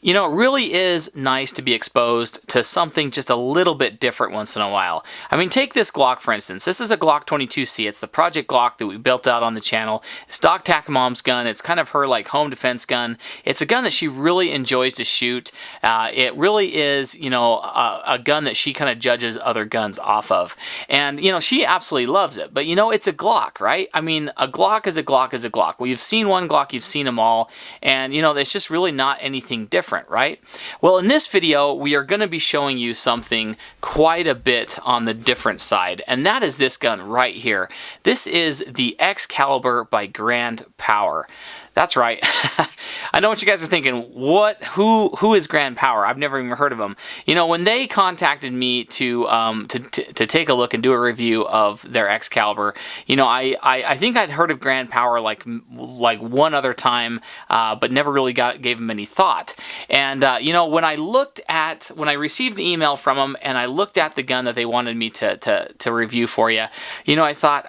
You know, it really is nice to be exposed to something just a little bit different once in a while. I mean, take this Glock, for instance. This is a Glock 22C. It's the Project Glock that we built out on the channel. It's DocTac Mom's gun. It's kind of her, like, home defense gun. It's a gun that she really enjoys to shoot. It really is, you know, a gun that she kind of judges other guns off of. And, you know, she absolutely loves it. But, you know, it's a Glock, right? I mean, a Glock is a Glock is a Glock. Well, you've seen one Glock, you've seen them all. And, you know, it's just really not anything different. Right? Well, in this video, we are going to be showing you something quite a bit on the different side, and that is this gun right here. This is the X-Calibur by Grand Power. That's right. I know what you guys are thinking. What? Who is Grand Power? I've never even heard of them. You know, when they contacted me to take a look and do a review of their X-Calibur, you know, I think I'd heard of Grand Power like one other time, but never really gave them any thought. And you know, when I received the email from them and I looked at the gun that they wanted me to review for you, you know, I thought,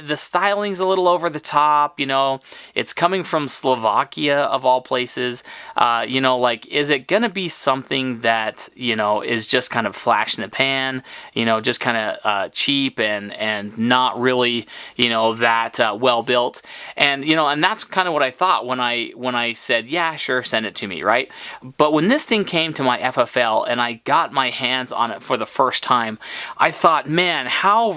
the styling's a little over the top. You know, it's coming from Slovakia of all places. You know, like, is it gonna be something that, you know, is just kind of flash in the pan, you know, just kind of cheap and not really, you know, that well built? And, you know, and that's kind of what I thought when I said, yeah, sure, send it to me, right? But when this thing came to my FFL and I got my hands on it for the first time, I thought, man, how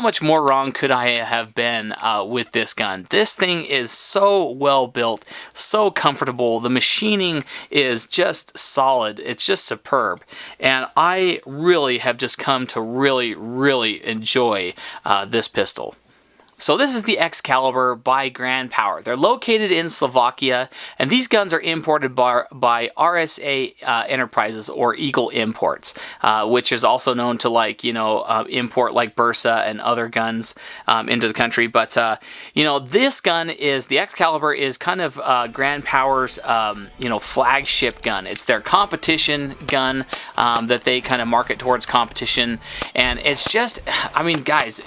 much more wrong could I have been with this gun? This thing is so well built, so comfortable. The machining is just solid. It's just superb. And I really have just come to really enjoy this pistol. So this is the X-Calibur by Grand Power. They're located in Slovakia, and these guns are imported by RSA Enterprises, or Eagle Imports, which is also known to, like, you know, import like Bursa and other guns into the country. But you know, this gun is the X-Calibur is kind of Grand Power's you know, flagship gun. It's their competition gun that they kind of market towards competition, and it's just, I mean, guys,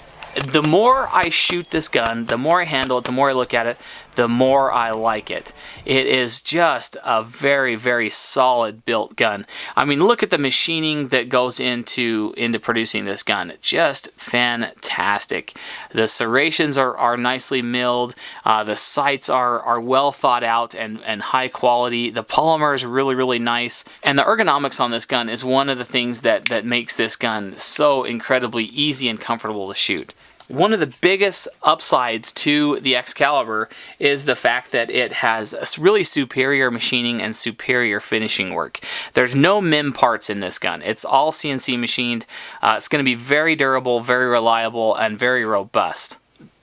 the more I shoot this gun, the more I handle it, the more I look at it, the more I like it. It is just a very solid built gun. I mean, look at the machining that goes into producing this gun. Just fantastic. The serrations are nicely milled. The sights are well thought out and high quality. The polymer is really nice. And the ergonomics on this gun is one of the things that makes this gun so incredibly easy and comfortable to shoot. One of the biggest upsides to the X-Calibur is the fact that it has a really superior machining and superior finishing work. There's no MIM parts in this gun. It's all CNC machined. It's going to be very durable, very reliable, and very robust.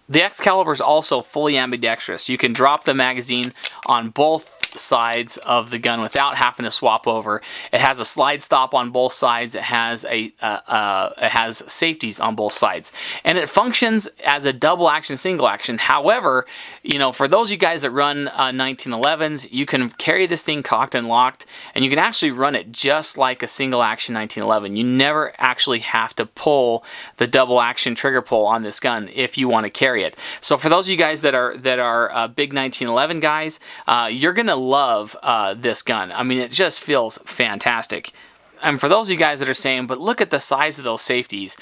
The X-Calibur is also fully ambidextrous. You can drop the magazine on both sides of the gun without having to swap over. It has a slide stop on both sides. It has it has safeties on both sides, and it functions as a double action, single action. However, you know, for those of you guys that run 1911s, you can carry this thing cocked and locked, and you can actually run it just like a single action 1911. You never actually have to pull the double action trigger pull on this gun if you want to carry it. So for those of you guys that are big 1911 guys, you're gonna love this gun. I mean, it just feels fantastic. And for those of you guys that are saying, but look at the size of those safeties,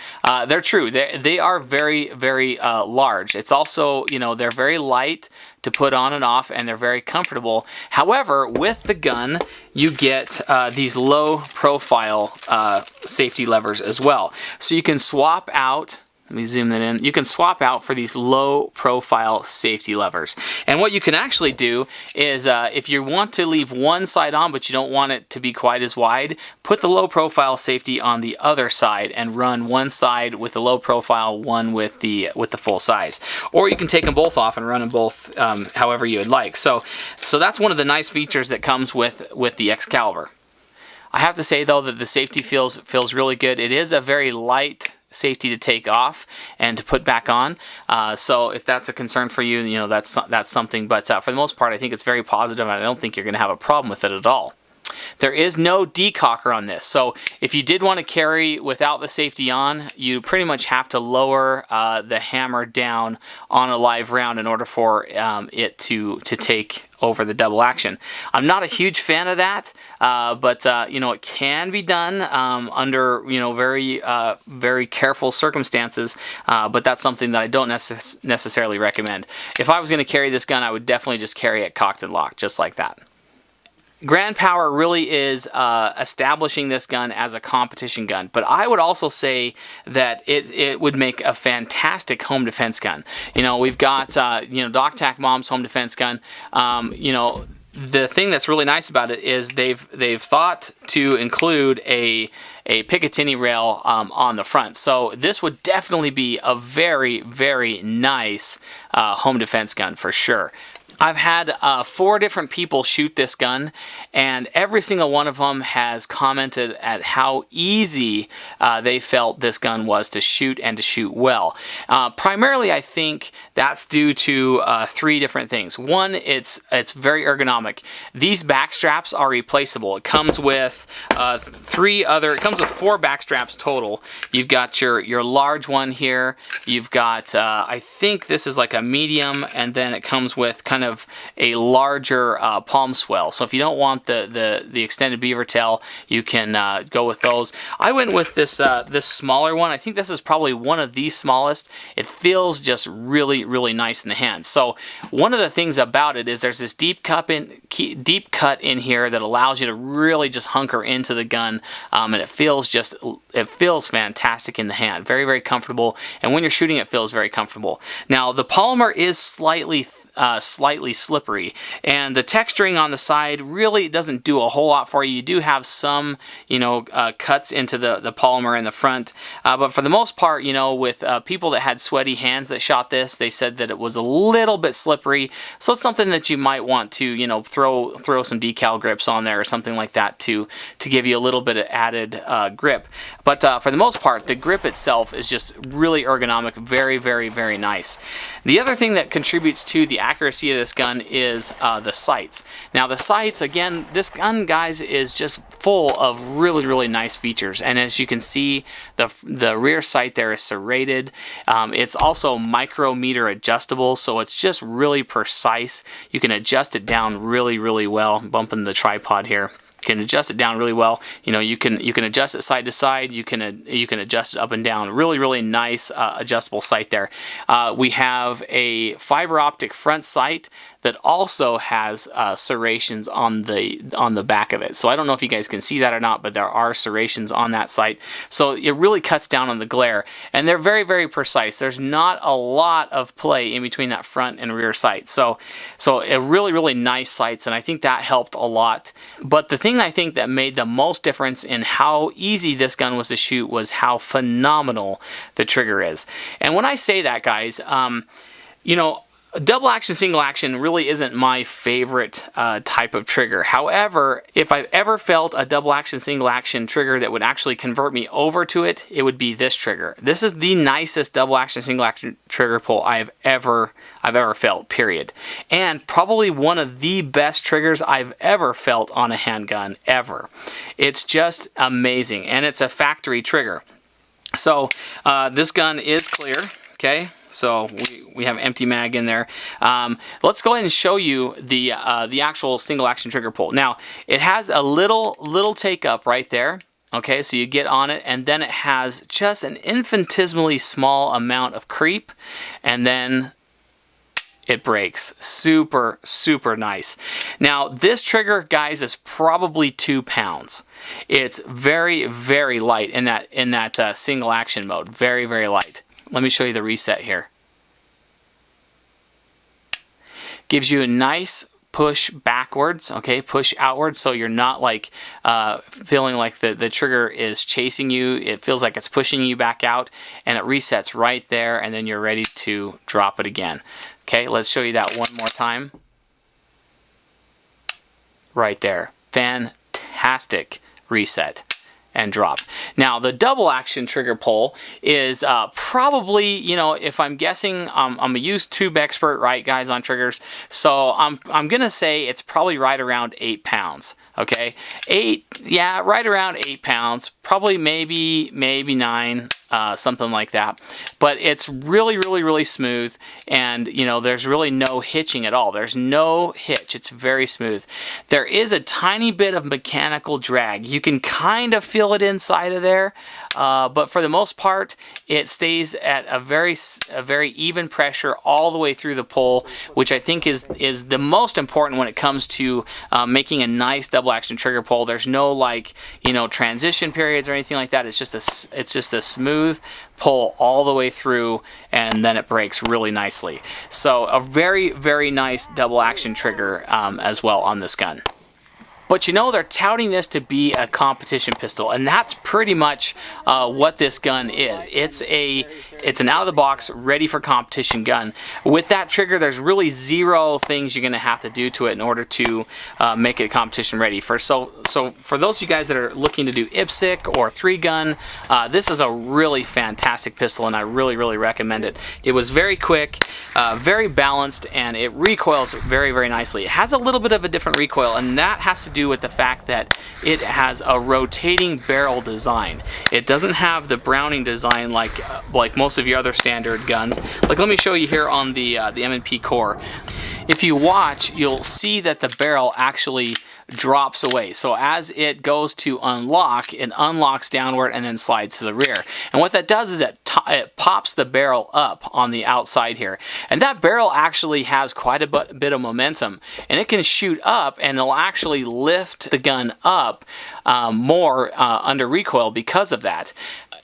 they're true. They are very large. It's also, you know, they're very light to put on and off, and they're very comfortable. However, with the gun, you get these low profile safety levers as well. So you can swap out. Let me zoom that in. You can swap out for these low profile safety levers. And what you can actually do is if you want to leave one side on but you don't want it to be quite as wide, put the low profile safety on the other side and run one side with the low profile, one with the full size. Or you can take them both off and run them both however you would like. So that's one of the nice features that comes with the X-Calibur. I have to say though that the safety feels really good. It is a very light safety to take off and to put back on. So if that's a concern for you, you know, that's something. But for the most part, I think it's very positive, and I don't think you're going to have a problem with it at all. There is no decocker on this, so if you did want to carry without the safety on, you pretty much have to lower the hammer down on a live round in order for it to take over the double action. I'm not a huge fan of that, but you know, it can be done under, you know, very careful circumstances, but that's something that I don't necessarily recommend. If I was going to carry this gun, I would definitely just carry it cocked and locked, just like that. Grand Power really is establishing this gun as a competition gun, but I would also say that it would make a fantastic home defense gun. You know, we've got you know, DocTac Mom's home defense gun. You know, the thing that's really nice about it is they've thought to include a Picatinny rail on the front. So this would definitely be a very, very nice home defense gun for sure. I've had 4 different people shoot this gun, and every single one of them has commented at how easy they felt this gun was to shoot and to shoot well. Primarily, I think that's due to 3 different things. One, it's very ergonomic. These back straps are replaceable. It comes with 4 back straps total. You've got your large one here. You've got I think this is like a medium, and then it comes with kind of a larger palm swell. So if you don't want the extended beaver tail, you can go with those. I went with this smaller one. I think this is probably one of the smallest. It feels just really, really nice in the hand. So one of the things about it is there's this deep cut in here that allows you to really just hunker into the gun, and it feels fantastic in the hand. Very, very comfortable, and when you're shooting, it feels very comfortable. Now the polymer is slightly slippery, and the texturing on the side really doesn't do a whole lot for you. You do have some, you know, cuts into the polymer in the front, but for the most part, you know, with people that had sweaty hands that shot this, they said that it was a little bit slippery. So it's something that you might want to, you know, throw some decal grips on there or something like that to give you a little bit of added grip. But for the most part, the grip itself is just really ergonomic, very, very, very nice. The other thing that contributes to the accuracy of this gun is the sights. Now the sights, again, this gun, guys, is just full of really, really nice features. And as you can see, the rear sight there is serrated. It's also micrometer adjustable, so it's just really precise. You can adjust it down really, really well. I'm bumping the tripod here. Can adjust it down really well. You know, you can adjust it side to side. You can adjust it up and down. Really, really nice adjustable sight there. We have a fiber optic front sight that also has serrations on the back of it. So I don't know if you guys can see that or not, but there are serrations on that sight. So it really cuts down on the glare, and they're very, very precise. There's not a lot of play in between that front and rear sight. So a really, really nice sights, and I think that helped a lot. But the thing I think that made the most difference in how easy this gun was to shoot was how phenomenal the trigger is. And when I say that, guys, you know, double action, single action really isn't my favorite type of trigger. However, if I've ever felt a double action, single action trigger that would actually convert me over to it, it would be this trigger. This is the nicest double action, single action trigger pull I've ever felt, period. And probably one of the best triggers I've ever felt on a handgun, ever. It's just amazing, and it's a factory trigger. So this gun is clear, okay? So we have empty mag in there. Let's go ahead and show you the actual single action trigger pull. Now it has a little take up right there. Okay, so you get on it, and then it has just an infinitesimally small amount of creep, and then it breaks. Super, super nice. Now this trigger, guys, is probably 2 pounds. It's very, very light in that single action mode. Very, very light. Let me show you the reset here. Gives you a nice push backwards, okay, push outwards, so you're not like feeling like the trigger is chasing you. It feels like it's pushing you back out, and it resets right there, and then you're ready to drop it again. Okay, let's show you that one more time. Right there. Fantastic reset and drop. Now the double action trigger pull is probably, you know, if I'm guessing, I'm a YouTube expert, right, guys, on triggers, so I'm gonna say it's probably right around 8 pounds. Okay, 8, yeah, right around 8 pounds, probably maybe 9, something like that. But it's really smooth, and you know, there's really no hitching at all. There's no hitch. It's very smooth. There is a tiny bit of mechanical drag. You can kind of feel it inside of there, but for the most part, it stays at a very even pressure all the way through the pole, which I think is the most important when it comes to making a nice double action trigger pull. There's no, like, you know, transition periods or anything like that. It's just a smooth pull all the way through, and then it breaks really nicely. So a very nice double action trigger as well on this gun. But you know, they're touting this to be a competition pistol, and that's pretty much what this gun is. It's an out-of-the-box, ready-for-competition gun. With that trigger, there's really 0 things you're going to have to do to it in order to make it competition ready. So for those of you guys that are looking to do IPSC or 3-gun, this is a really fantastic pistol, and I really recommend it. It was very quick, very balanced, and it recoils very nicely. It has a little bit of a different recoil, and that has to do with the fact that it has a rotating barrel design. It doesn't have the Browning design like most of your other standard guns. Like, let me show you here on the M&P core. If you watch, you'll see that the barrel actually drops away. So as it goes to unlock, it unlocks downward and then slides to the rear. And what that does is it pops the barrel up on the outside here. And that barrel actually has quite a bit of momentum, and it can shoot up, and it'll actually lift the gun up more under recoil because of that.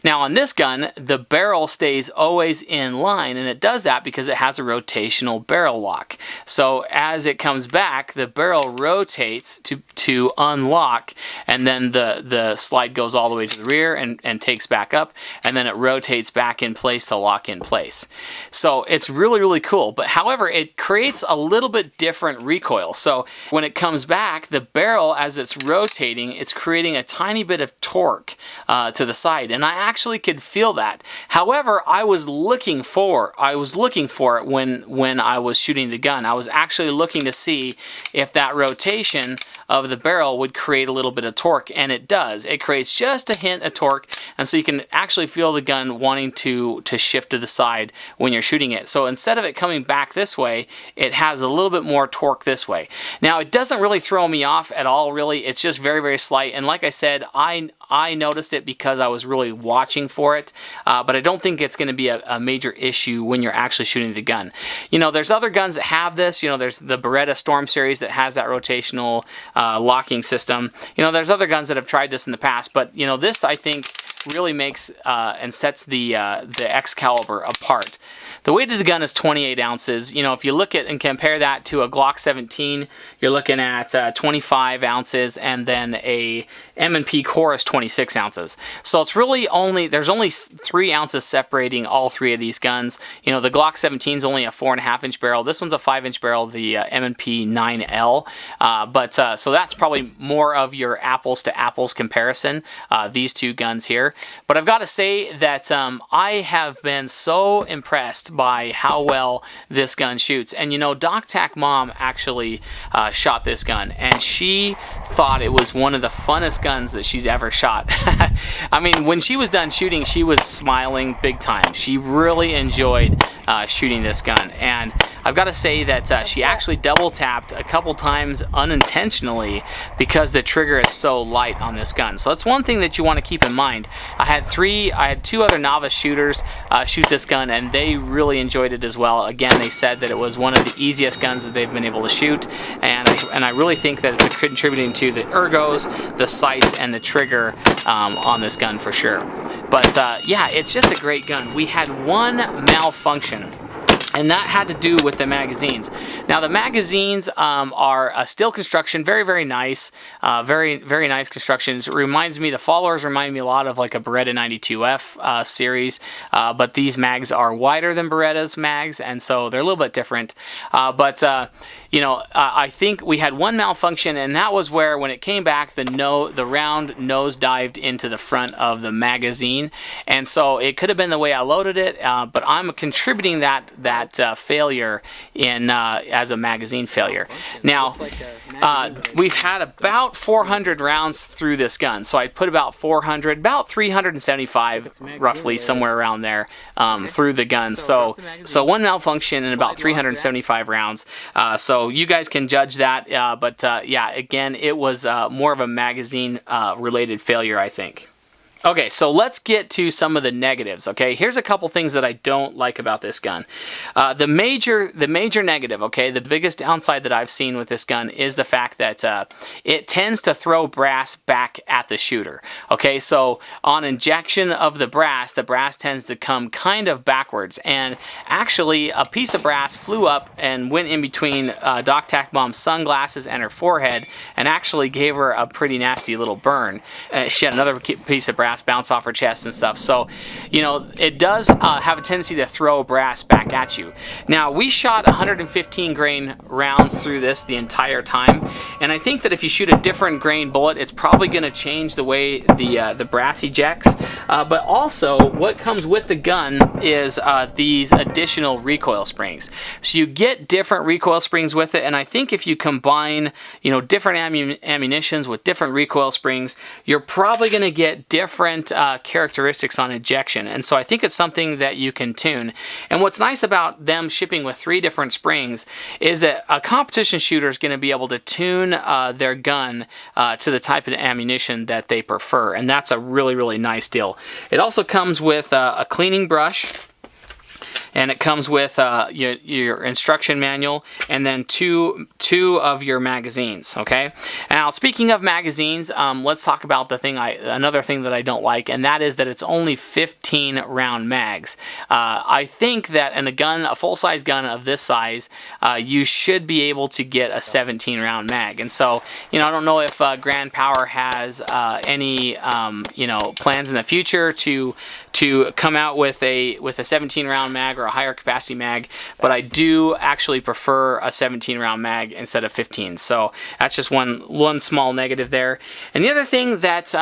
Now on this gun, the barrel stays always in line, and it does that because it has a rotational barrel lock. So as it comes back, the barrel rotates to unlock, and then the slide goes all the way to the rear and takes back up, and then it rotates back in place to lock in place. So it's really cool, but however, it creates a little bit different recoil. So when it comes back, the barrel, as it's rotating, it's creating a tiny bit of torque to the side, and I actually could feel that. However, I was looking for it when I was shooting the gun. I was actually looking to see if that rotation of the barrel would create a little bit of torque, and it does. It creates just a hint of torque, and so you can actually feel the gun wanting to shift to the side when you're shooting it. So instead of it coming back this way, it has a little bit more torque this way. Now, it doesn't really throw me off at all, really. It's just very slight, and like I said, I noticed it because I was really watching for it, but I don't think it's going to be a major issue when you're actually shooting the gun. You know, there's other guns that have this. You know, there's the Beretta Storm series that has that rotational locking system. You know, there's other guns that have tried this in the past, but you know, this I think really makes and sets the X-Calibur apart. The weight of the gun is 28 ounces. You know, if you look at and compare that to a Glock 17, you're looking at 25 ounces, and then a M&P core is 26 ounces. So it's really there's only 3 ounces separating all 3 of these guns. You know, the Glock 17 is only a 4.5-inch barrel. This one's a 5-inch barrel, the M&P 9L. So that's probably more of your apples to apples comparison, these 2 guns here. But I've got to say that I have been so impressed by how well this gun shoots. And you know, DocTac Mom actually shot this gun, and she thought it was one of the funnest guns that she's ever shot. I mean, when she was done shooting, she was smiling big time. She really enjoyed shooting this gun, and I've got to say that she actually double tapped a couple times unintentionally because the trigger is so light on this gun. So that's one thing that you want to keep in mind. I had 2 other novice shooters shoot this gun, and they really enjoyed it as well. Again, they said that it was one of the easiest guns that they've been able to shoot, and I really think that it's contributing to the ergos, the sights, and the trigger on this gun for sure. But yeah, it's just a great gun. We had one malfunction, and that had to do with the magazines. Now, the magazines are a steel construction, very nice, very nice constructions. It reminds me, the followers remind me a lot of like a Beretta 92F series, but these mags are wider than Beretta's mags, and so they're a little bit different. You know, I think we had one malfunction, and that was where when it came back, the round nose dived into the front of the magazine, and so it could have been the way I loaded it, but I'm contributing that that failure in as a magazine failure. Now, we've had about 400 rounds through this gun, so I put about 400, about 375 roughly, somewhere around there, through the gun. So one malfunction and about 375 rounds. So you guys can judge that, but yeah, again, it was more of a magazine related failure, I think. Okay, so let's get to some of the negatives, okay? Here's a couple things that I don't like about this gun. The major negative, okay, the biggest downside that I've seen with this gun is the fact that it tends to throw brass back at the shooter, okay? So on injection of the brass tends to come kind of backwards, and actually a piece of brass flew up and went in between DocTacMom's sunglasses and her forehead and actually gave her a pretty nasty little burn. She had another piece of brass bounce off her chest and stuff. So, you know, it does have a tendency to throw brass back at you. Now, we shot 115 grain rounds through this the entire time, and I think that if you shoot a different grain bullet, it's probably going to change the way the brass ejects. But also, what comes with the gun is these additional recoil springs. So you get different recoil springs with it, and I think if you combine, you know, different ammunitions with different recoil springs, you're probably going to get different characteristics on ejection, and so I think it's something that you can tune. And what's nice about them shipping with 3 different springs is that a competition shooter is going to be able to tune their gun to the type of ammunition that they prefer, and that's a really nice deal. It also comes with a cleaning brush, and it comes with your instruction manual, and then two of your magazines. Okay. Now, speaking of magazines, let's talk about another thing that I don't like, and that is that it's only 15 round mags. I think that in a full-size gun of this size, you should be able to get a 17 round mag. And so, you know, I don't know if Grand Power has any plans in the future to come out with a 17 round mag or a higher capacity mag, but I do actually prefer a 17 round mag instead of 15. So that's just one small negative there. And the other thing that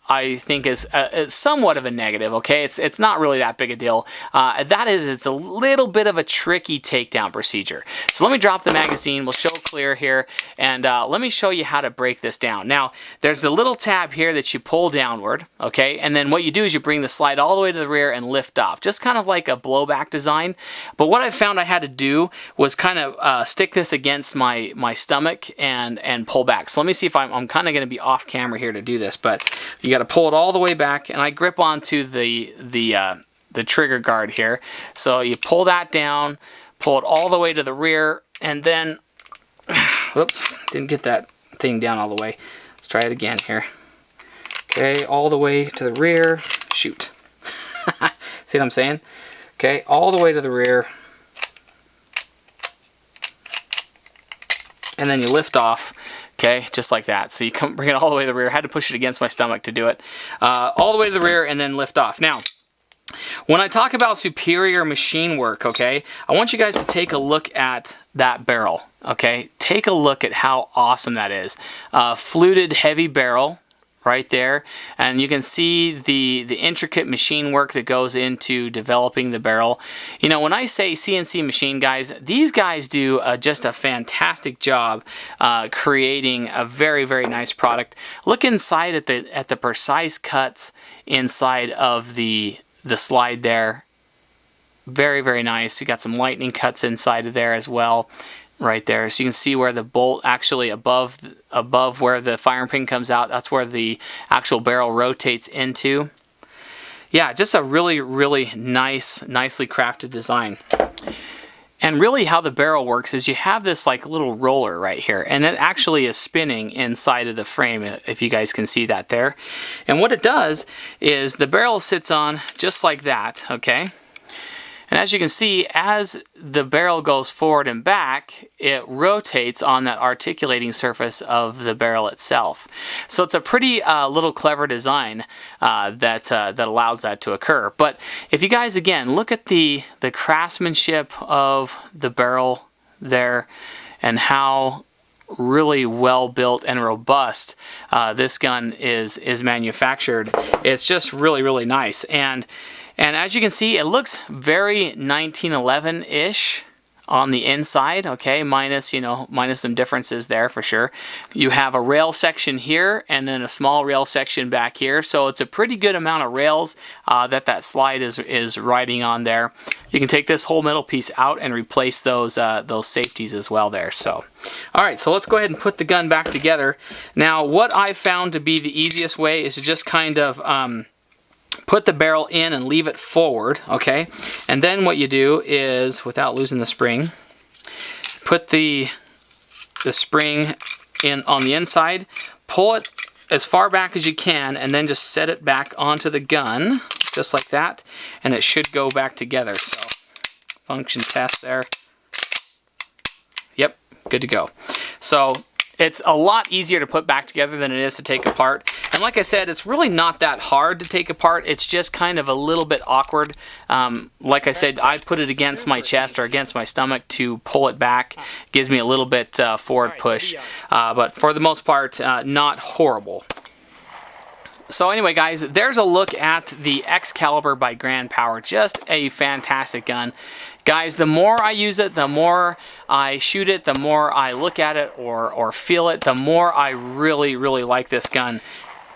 I think is somewhat of a negative, okay? It's not really that big a deal. That is, it's a little bit of a tricky takedown procedure. So let me drop the magazine. We'll show clear here, and let me show you how to break this down. Now, there's the little tab here that you pull downward, okay? And then what you do is you bring the slide all the way to the rear and lift off, just kind of like a blowback design. But what I found I had to do was kind of stick this against my stomach and pull back. So let me see if I'm kind of going to be off camera here to do this, but you got to pull it all the way back, and I grip onto the trigger guard here. So you pull that down, pull it all the way to the rear, and then, whoops, didn't get that thing down all the way. Let's try it again here. Okay, all the way to the rear. Shoot. See what I'm saying? Okay, all the way to the rear. And then you lift off. Okay, just like that. So you bring it all the way to the rear. I had to push it against my stomach to do it. All the way to the rear and then lift off. Now, when I talk about superior machine work, okay, I want you guys to take a look at that barrel, okay? Take a look at how awesome that is. Fluted heavy barrel right there, and you can see the intricate machine work that goes into developing the barrel. You know, when I say CNC machine guys, these guys do just a fantastic job creating a very nice product. Look inside at the precise cuts inside of the slide there. Very nice. You got some lightning cuts inside of there as well. Right there, so you can see where the bolt actually above where the firing pin comes out, that's where the actual barrel rotates into. Yeah, just a really nicely crafted design. And really how the barrel works is you have this like little roller right here, and it actually is spinning inside of the frame, if you guys can see that there. And what it does is the barrel sits on just like that, okay? And as you can see, as the barrel goes forward and back, it rotates on that articulating surface of the barrel itself. So it's a pretty little clever design that allows that to occur. But if you guys, again, look at the craftsmanship of the barrel there and how really well built and robust And as you can see, it looks very 1911-ish on the inside, okay, minus some differences there for sure. You have a rail section here and then a small rail section back here, so it's a pretty good amount of rails that slide is riding on there. You can take this whole metal piece out and replace those safeties as well there. So, all right, so let's go ahead and put the gun back together. Now, what I found to be the easiest way is to just kind of put the barrel in and leave it forward, okay? And then what you do is, without losing the spring, put the spring in on the inside, pull it as far back as you can, and then just set it back onto the gun, just like that, and it should go back together. So, function test there. Yep, good to go. So, it's a lot easier to put back together than it is to take apart. And like I said, it's really not that hard to take apart. It's just kind of a little bit awkward. Like I said, I put it against my chest or against my stomach to pull it back. It gives me a little bit forward push. But for the most part, not horrible. So anyway, guys, there's a look at the X-Calibur by Grand Power. Just a fantastic gun. Guys, the more I use it, the more I shoot it, the more I look at it or feel it, the more I really, really like this gun.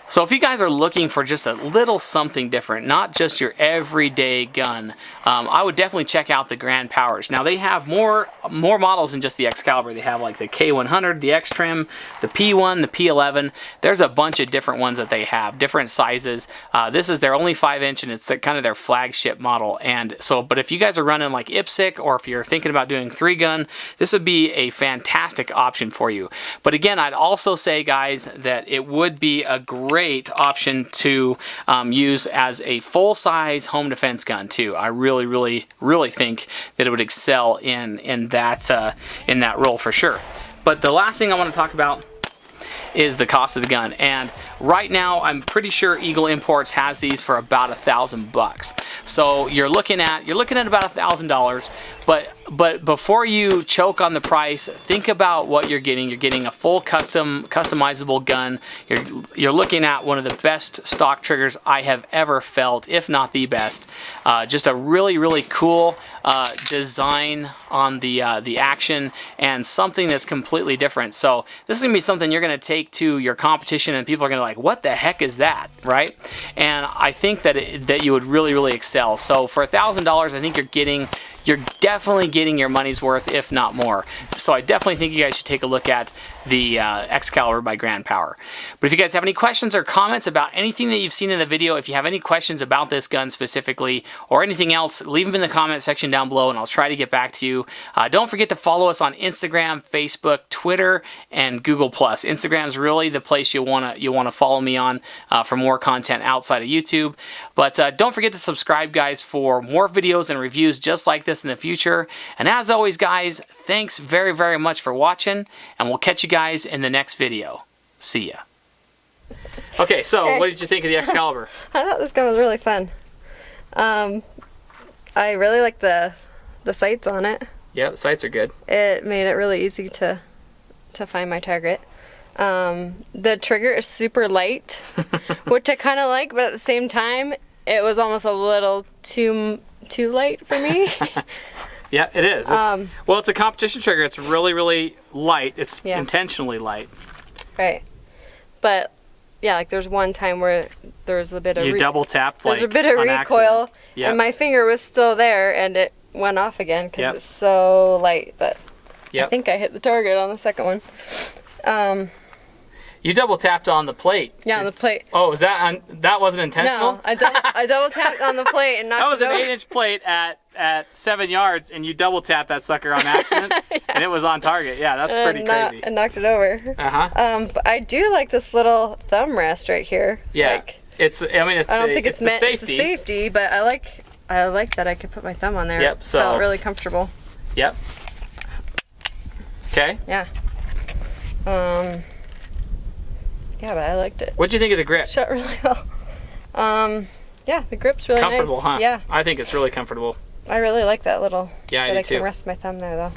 So if you guys are looking for just a little something different, not just your everyday gun, I would definitely check out the Grand Powers. Now they have more models than just the Excalibur. They have like the K100, the X-Trim, the P1, the P11. There's a bunch of different ones that they have, different sizes. This is their only 5-inch, and it's kind of their flagship model. And so, but if you guys are running like IPSC, or if you're thinking about doing 3-gun, this would be a fantastic option for you. But again, I'd also say, guys, that it would be a great option to use as a full-size home defense gun too. I really, really, really think that it would excel in that role for sure. But the last thing I want to talk about is the cost of the gun. And right now, I'm pretty sure Eagle Imports has these for about $1,000. So you're looking at about $1,000. But before you choke on the price, think about what you're getting. You're getting a full customizable gun. You're looking at one of the best stock triggers I have ever felt, if not the best. Just a really, really cool design on the action, and something that's completely different. So this is gonna be something you're gonna take to your competition, and people are gonna like, what the heck is that, right? And I think that you would really, really excel. So for $1,000, I think you're definitely getting your money's worth, if not more. So I definitely think you guys should take a look at the X-Calibur by Grand Power. But if you guys have any questions or comments about anything that you've seen in the video, if you have any questions about this gun specifically or anything else, leave them in the comment section down below and I'll try to get back to you. Don't forget to follow us on Instagram, Facebook, Twitter, and Google+. Instagram's really the place you wanna follow me on for more content outside of YouTube. But don't forget to subscribe, guys, for more videos and reviews just like this in the future. And as always, guys, thanks very, very much for watching, and we'll catch you guys in the next video. See ya. Okay, so what did you think of the Excalibur? I thought this gun was really fun. I really like the sights on it. Yeah, the sights are good. It made it really easy to find my target. The trigger is super light, which I kind of like, but at the same time, it was almost a little too light for me. Yeah, it is. Well, it's a competition trigger. It's really, really light. It's intentionally light. Right. But yeah, like there's one time where there's a bit of double tapped. There's a bit of recoil, and my finger was still there, and it went off again because it's so light. But I think I hit the target on the second one. You double tapped on the plate. Yeah, on the plate. Oh, that wasn't intentional? No, I double tapped on the plate and knocked it over. That was an 8-inch plate at 7 yards, and you double tapped that sucker on accident, and it was on target. Yeah, that's pretty crazy. And knocked it over. But I do like this little thumb rest right here. Yeah, like, I don't think it's meant it's safety, but I like that I could put my thumb on there. Yep. So felt really comfortable. Yep. Okay. Yeah. Yeah, but I liked it. What'd you think of the grip? Shut really well. Yeah, the grip's really comfortable, nice. Huh? Yeah. I think it's really comfortable. I really like that little. Yeah, I do that I too. can rest my thumb there though.